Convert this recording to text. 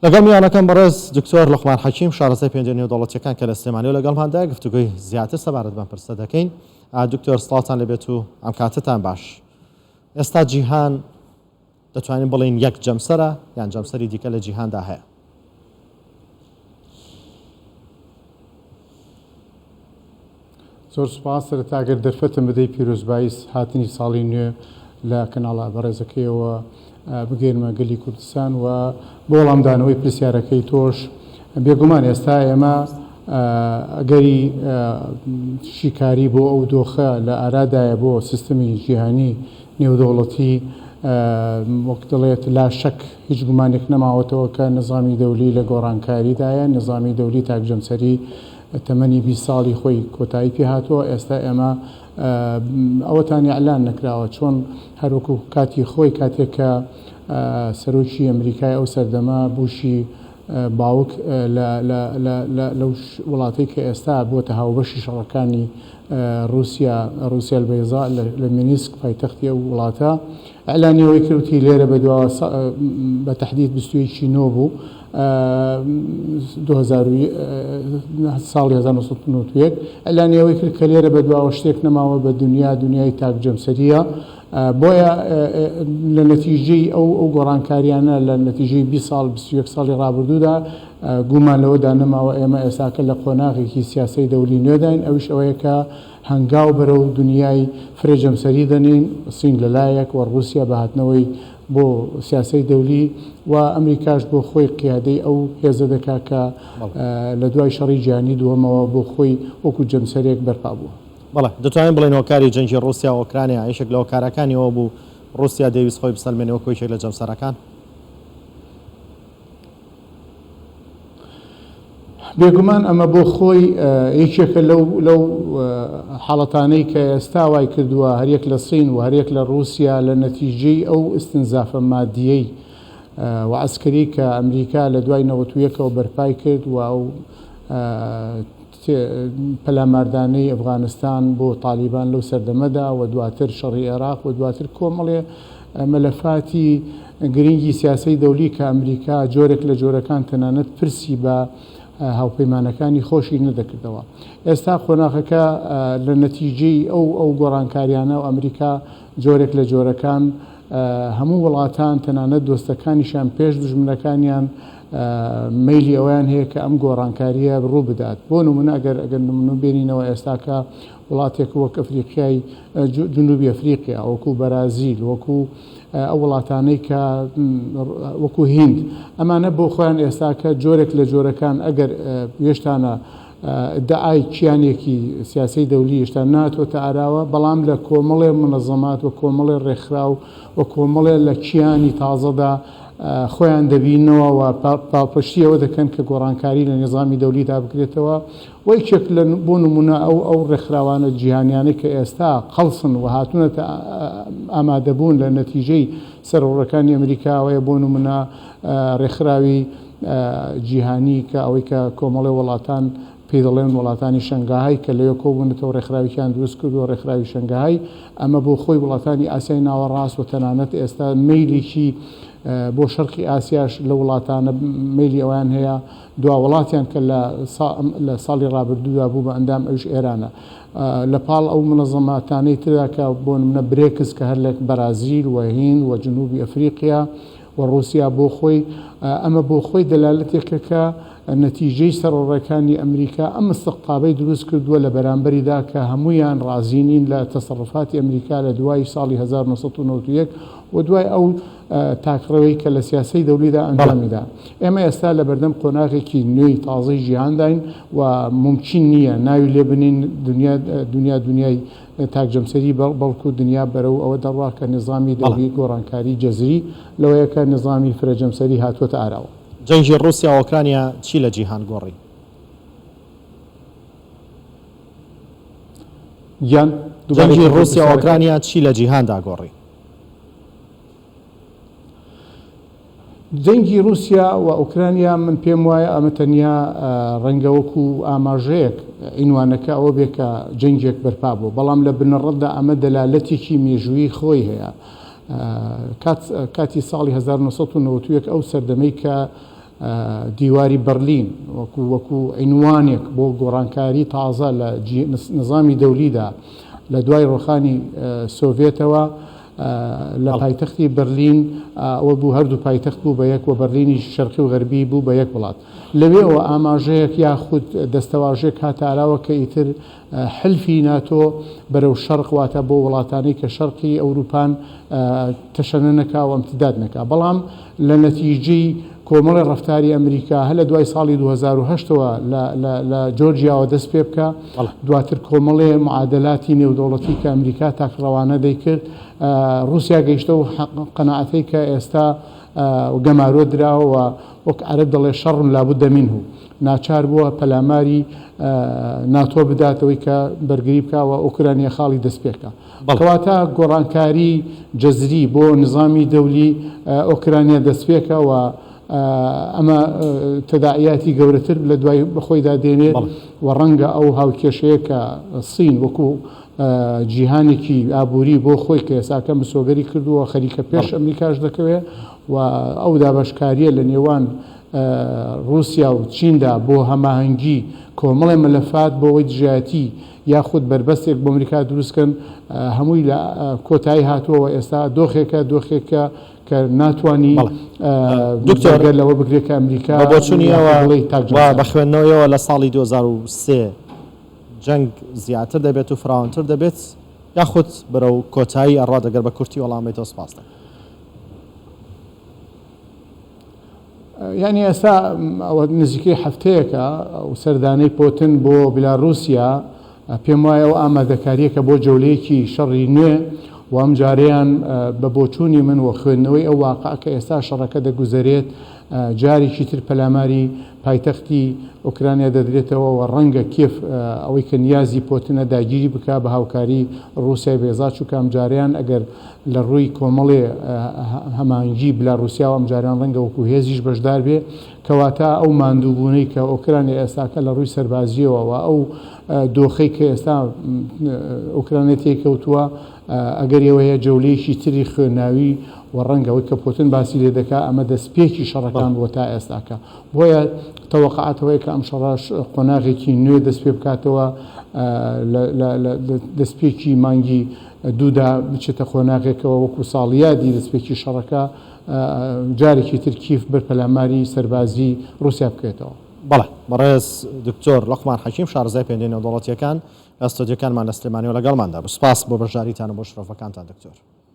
لەگەڵ میوانەکەم بەڕێز دکتۆر لوقمان حەکیم شارەزای پێنجێنی و دەوڵەتیەکان کە لە سلێمانی و لەگەڵماندا گفتوگوی زیاتر سەبارەت بەم پرسە دەکەین. دکتۆر سڵاتان لەبێت و ئەم کاتتان باش. ئێستا جیهان دەتوانین بڵین یەک جەمسەرە یان جەمسەری دیکە لە جیهاندا هەیە؟ زۆر سوپاس. سەرەتاگەر دەرفەتم بدەی پیرۆزباییس هاتنی ساڵی نوێ لە کەناڵە بەڕێزەکەیەوە بگەێنمە گەلی کوردستان و بۆ وەڵامدانەوەی پرسیارەکەی تۆش. بێگومان ئێستا ئێمە ئەگەری شیکاری بۆ ئەو دۆخە لە ئارادایە بۆ سیستەمی جیهانی نێودەوڵەتی وەک دەڵێت لا شەک هیچ گومانێک نەماوەتەوە کە نظامی دەولی لە گۆڕانکاریدایە. نظامی دەولی تاکجەمسەری تەمەنی 20 ساڵی خۆی کۆتایی پێ هاتووە. ئێستا ئێمە ئەوەتانی ئەعلان نەکراوە چۆن هەروەکو کاتی خۆی کاتێک کە سەرۆکی ئەمریکای ئەو سەردەما بوشی باوک لەو وڵاتەی کە ئێستا بۆتە هاوبەشی شەڕەکانی رووسیا بەیزا لە مینیسک پایتەختی ئەو وڵاتە ئەعلانیەوەی کردوتی لێرە بەدواوە بە تەحدید 21 نۆ بوو ساڵی 1991 ئەلانیەوەی کرد کە لێرە بەدواوە شتێک نەماوە بە دنیای تاکجەمسەریە. بۆیە لە نەتیجەی ئەو گۆڕانکاریانە لە نەتیجەی 20 ساڵ 21 ساڵی ڕابردوودا گومان لەوەدا نەماوە ئێمە ئێستاکە لە قۆناغێکی سیاسی دەولی نوێداین. ئەوش ئەوەیە کە هەنگاو بەرە و دنیای فرێجەمسەری دەنین سینگ لەلایەک و رووسیا بەهاتنەوەی بۆ سیاسی دەولی و ئەمریکاش بۆ خۆی قیادەی ئەو هێزە دەکا کە لە دوای شەڕی جیهانی دووەمەوە بۆ خۆی وەکو جەمسەرێک بەرپا بووە. بەڵێ دەتوانین بڵێن هۆکاری جەنگی رووسیا و ئۆکرانیا یەکێک لە هۆکارەکانیەوە بوو رووسیا دەویست خۆی بسەلمێنێ وەکو یەکێک لە جەمسەرەکان. بێگومان ئەمە بۆ خۆی یەکێکە لەو حاڵەتانەی کە ئێستا وای کردووە هەریەک لە سین و هەریەک لە رووسیا لە نەتیجەی ئەو ئستنزافە مادیەی و عسکەری کە ئەمریکا لە دوای 91ەوە بەرپای کرد و ئەو پەلاماردانەی ئەفغانستان بۆ تالیبان لەو سەردەمەدا و دواتر شەڕی عێراق و دواتر کۆمەڵێ مەلەفاتی گرنگی سیاسی دەولی کە ئەمریکا جۆرێک لە جۆرەکان تەنانەت پرسی بە هاوپەیمانەکانی خۆشی نەدەکردەوە. ئێستا خۆناغەکە لە نەتیجەی ئەو گۆڕانکاریانە و ئەمریکا جۆرێک لە جۆرەکان هەموو وڵاتان تەنانەت دۆستەکانیشان پێش دژمنەکانیان مەیلی ئەویان هەیە کە ئەم گۆڕانکاریە ڕوو بدات. بۆ نمونە ئەگەر نمونە بێنینەوە ئێستاکە وڵاتێک وەک ئەفریقای جنوبی ئەفریقیا وەکو بەرازیل وەکو ئەو وڵاتانەی کە وەکو هیند ئەمانە بۆ خۆیان ئێستاکە جۆرێک لە جۆرەکان ئەگەر هێشتانە دەعای کیانێکی سیاسی دەولی هێشتا ناتۆتە ئاراوە بەڵام لە کۆمەڵێ منەظەمات و کۆمەڵێ ڕێکخراو و کۆمەڵێ لە کیانی تازەدا خۆیان دەبینەوە و پاڵپشتیەوە دەکەن کە گۆڕانکاری لە نظامی دەولیدا بکرێتەوە. وەیەک بۆ نمونە ئەو ڕێکخراوانە جیهانیانەی کە ئێستا قەڵسن و هاتوونەتە ئامادەبوون لە نەتیجەی سەرۆڕەکانی ئەمریکاوەیە. بۆ نمونە ڕێکخراوی جیهانی کە ئەوەی کە کۆمەڵی وڵاتان پێی دەڵێن وڵاتانی شەنگاهای کە لەوێ کۆبوونەتەوە ڕێکخراویان دروست کرد و ڕێکخراوی شەنگاهای ئەمە بۆ خۆی وڵاتانی ئاسیای ناوەڕاست و تەنانەت ئێستا میلێکی بۆ شەرقی ئاسیاش لە وڵاتانە میلی ئەویان هەیە دوا وڵاتیان کە لە ساڵی ڕابردوودا بوو بە ئەندام ئەوش ئێرانە لە پاڵ ئەو منەظەماتانەی تردا کە بۆ نمونە برێکس کە هەر لە بەرازیل و هیند و جنوبی ئەفریقیا و رووسیا بۆ خۆی ئەمە بۆ خۆی دەلالەتێکە کە نەتیجەی سەرۆڕەکانی ئەمریکا ئەم مستەقابەی دروست کردووە لە بەرامبەریدا کە هەمویان ڕازینین لە تەسەڕفاتی ئەمریکا لە دوای ساڵی 1991 و دوای ئەو تاکڕەوەی کە لە سیاسی دەولیدا ئەنجامیدا. ئێمە ئێستا لە بەردەم قۆناغێکی نوێی تازەی ژیانداین و ممکن نییە ناوی لێ بنین دنیای تاکجەمسەری بەڵکو دنیا بەرەو ئەوە دەڕوا کە نظامی دەولی گۆڕانکاری جەزری لەوەیە کە نظامی فرەجەمسەری هاتووەتە ئاراوە. جەنگی رووسیا و ئۆکرانیا چی لە جیهان گۆڕی؟ جەنگی رووسیا و ئۆکرانیا چی لە جیهاندا گۆڕی؟ جەنگی رووسیا و ئۆکرانیا من پێم وایە ئەمە تەنیا ڕەنگەوەکو ئاماژەیەک عینوانەکە ئەوە بێ کە جەنگێک بەرپا بوو بەڵام لە بنەڕەتدا ئەمە دەلالەتێکی مێژووی خۆی هەیە. کاتی ساڵی 1991 ئەو سەردەمەی کە دیواری بەرلین وەکو عینوانێک بۆ گۆڕانکاری تازە لە نظامی دەولیدا لە دوای ڕۆخانی سۆڤێتەوە لە پایتەختی بەرلین ئەوە بوو هەردوو پایتەخت بوو بە یەک و بەرلینی شەرقی و غەربی بوو بە یەک وڵات لەوێەوە ئاماژەیەک یاخود دەستەواژەیەک هاتاراوە کە ئیتر حلفی ناتۆ بەرەو شەرق واتە بۆ وڵاتانەی کە شەرقی ئەوروپان تەشەنە نەکا و ئەمتداد نەکا بەڵام لە نەتیجەی کۆمەڵی ڕەفتاری ئەمریکا هە لە دوای ساڵی 2010ەوە لە جۆرجیاوە دەست پێ بکە دواتر کۆمەڵێ معادلاتی نێودەوڵەتی کە ئەمریکا تاکڕەوانە دەیکرد رووسیا گەیشتە و قەناعەتەی کە ئێستا گەمارۆ دراوە وەک عەرب دەڵێ شەڕم لابد منه ناچار بووە پەلاماری ناتۆ بداتەوەی کە بەرگری بکەوە ئوکرانیا خاڵی دەست پێکە کەواتە گۆڕانکاری جەزری بۆ نظامی دەولی ئۆکرانیا دەست پێکەوە ئەمە تەداعیاتی گەورەتر لە دوای بەخۆیدا دێنێت و ڕەنگە ئەو هاوکێشەیە کە سین وەکو جیهانێکی ئابووری بۆ خۆی کە ئێساکە مسۆگەری کردووە خەریکە پێش ئەمریکاش دەکەوێت و ئەو دابەشکاریە لە نێوان رووسیا و چیندا بۆ هەماهەنگی کۆمەڵی مەلەفات بۆەوەی دژایەتی یاخود بربەستێک بۆ ئەمریکا دروستکەن هەمووی لە کۆتایی هاتووەوە ئێستا دۆخێکە کە ناتوانانی دکتۆر لەوە بگرێت کە ئەمریکا بۆچونیەوە بە خوێندنەوەیەوە لە ساڵی 2023 جەنگ زیاتر دەبێت و فراوانتر دەبێت یاخود بەرەو کۆتایی ئەڕوا دەگەر بە کورتی وەڵامێتەوە سپاس دەکەم یعنی ئێستا ئەوە نزیکەی هەفتەیەکە و سەردانەی پۆتن بۆ بیلاڕووسیا پێم وایە ئەو ئامادەکاریەکە بۆ جەولەیەکی شەڕی نوێ و ئەم جارەیان بە بۆچوونی من و خوێندنەوەی ئەو واقع کە ئێستا شەڕەکە دەگوزارێت جارێکی تر پەلاماری پایتەختی ئۆکرانیا دەدرێتەوە و ڕەنگە کێف ئەوەی کە نیازی پۆتنە داگیری بکە بە هاوکاری ڕووسیا بێزا چووکە ئەم جاریان ئەگەر لە ڕووی کۆمەڵێ هەمانگی بلاڕووسیا و ئەم جاریان ڕەنگە وەکو هێزیش بەشدار بێ کەواتە ئەو ماندووبوونەی کە ئۆکرانیا ئێستاکە لە ڕووی سەربازیەوە و ئەو دۆخەی کە ئێستا ئۆکرانیا تێکەوتووە ئەگەر ئێوەیە جەولەیەکی تری خوێناوی و ڕەنگەوەی کە پۆتن باسی لێ دەکا ئەمە دەستپێکی شەڕەکان بۆ تا ئێستاکە بۆیە تەوەقعاتەوەی کە ئەم شەڕاش قۆناغێکی نوێ دەست پێ بکاتەوە دەستپێکی مانگی دوودا بچێتە خۆناغێکەوە وەکو ساڵیادی دەستپێکی شەڕەکە جارێکی تر کیف بەر پەلاماری سەربازی رووسیا بکرێتەوە بەڵێ بەڕێز دکتۆر لوقمان حەکیم شارەزای پێنجەی نێودەوڵەتیەکان لە ستۆدیۆکانمان لە سلێمانیەوە لەگەڵماندا بوو سپاس بۆ بەشداریتان و بۆ شرۆفەکانتان دکتۆر